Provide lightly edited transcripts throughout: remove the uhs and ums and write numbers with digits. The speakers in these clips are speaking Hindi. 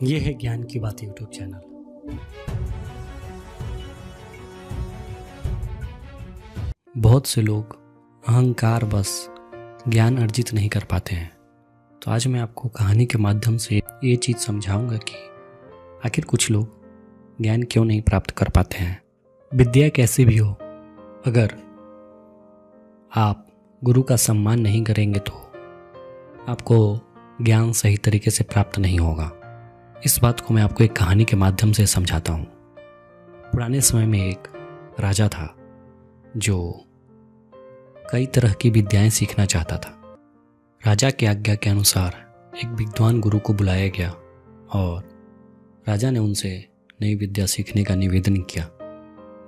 ये है ज्ञान की बात यूट्यूब चैनल। बहुत से लोग अहंकार बस ज्ञान अर्जित नहीं कर पाते हैं। तो आज मैं आपको कहानी के माध्यम से ये चीज़ समझाऊंगा कि आखिर कुछ लोग ज्ञान क्यों नहीं प्राप्त कर पाते हैं। विद्या कैसी भी हो, अगर आप गुरु का सम्मान नहीं करेंगे तो आपको ज्ञान सही तरीके से प्राप्त नहीं होगा। इस बात को मैं आपको एक कहानी के माध्यम से समझाता हूँ। पुराने समय में एक राजा था जो कई तरह की विद्याएं सीखना चाहता था। राजा की आज्ञा के अनुसार एक विद्वान गुरु को बुलाया गया और राजा ने उनसे नई विद्या सीखने का निवेदन किया।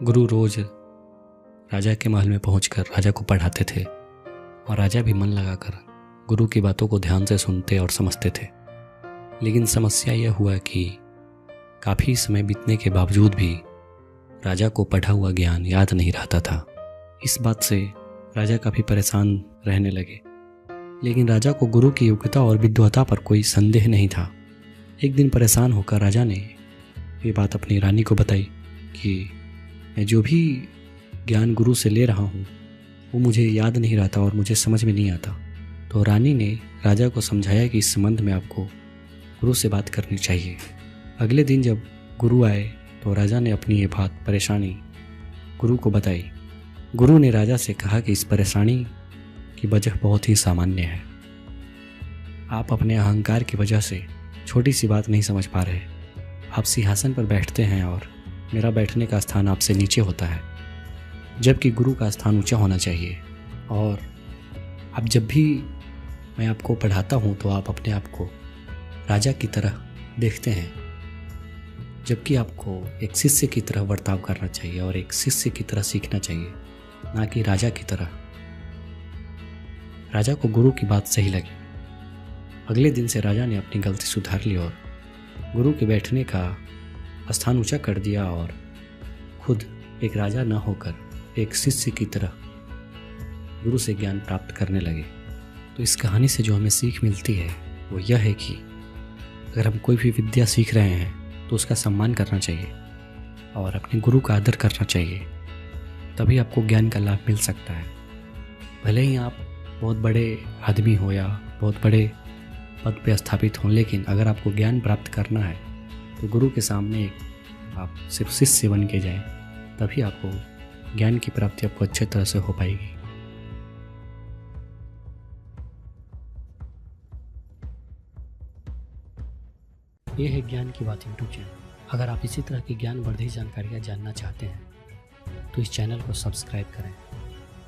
गुरु रोज राजा के महल में पहुंचकर राजा को पढ़ाते थे और राजा भी मन लगाकर गुरु की बातों को ध्यान से सुनते और समझते थे। लेकिन समस्या यह हुआ कि काफ़ी समय बीतने के बावजूद भी राजा को पढ़ा हुआ ज्ञान याद नहीं रहता था। इस बात से राजा काफ़ी परेशान रहने लगे। लेकिन राजा को गुरु की योग्यता और विद्वता पर कोई संदेह नहीं था। एक दिन परेशान होकर राजा ने ये बात अपनी रानी को बताई कि मैं जो भी ज्ञान गुरु से ले रहा हूँ वो मुझे याद नहीं रहता और मुझे समझ में नहीं आता। तो रानी ने राजा को समझाया कि इस संबंध में आपको गुरु से बात करनी चाहिए। अगले दिन जब गुरु आए तो राजा ने अपनी ये बात परेशानी गुरु को बताई। गुरु ने राजा से कहा कि इस परेशानी की वजह बहुत ही सामान्य है। आप अपने अहंकार की वजह से छोटी सी बात नहीं समझ पा रहे। आप सिंहासन पर बैठते हैं और मेरा बैठने का स्थान आपसे नीचे होता है, जबकि गुरु का स्थान ऊंचा होना चाहिए। और अब जब भी मैं आपको पढ़ाता हूँ तो आप अपने आप को राजा की तरह देखते हैं, जबकि आपको एक शिष्य की तरह बर्ताव करना चाहिए और एक शिष्य की तरह सीखना चाहिए, ना कि राजा की तरह। राजा को गुरु की बात सही लगी। अगले दिन से राजा ने अपनी गलती सुधार ली और गुरु के बैठने का स्थान ऊंचा कर दिया और खुद एक राजा न होकर एक शिष्य की तरह गुरु से ज्ञान प्राप्त करने लगे। तो इस कहानी से जो हमें सीख मिलती है वो यह है कि अगर हम कोई भी विद्या सीख रहे हैं तो उसका सम्मान करना चाहिए और अपने गुरु का आदर करना चाहिए, तभी आपको ज्ञान का लाभ मिल सकता है। भले ही आप बहुत बड़े आदमी हो या बहुत बड़े पद पे स्थापित हों, लेकिन अगर आपको ज्ञान प्राप्त करना है तो गुरु के सामने आप सिर्फ शिष्य बन के जाएं, तभी आपको ज्ञान की प्राप्ति आपको अच्छे तरह से हो पाएगी। ये है ज्ञान की बात यूट्यूब चैनल। अगर आप इसी तरह की ज्ञानवर्धक जानकारियाँ जानना चाहते हैं तो इस चैनल को सब्सक्राइब करें।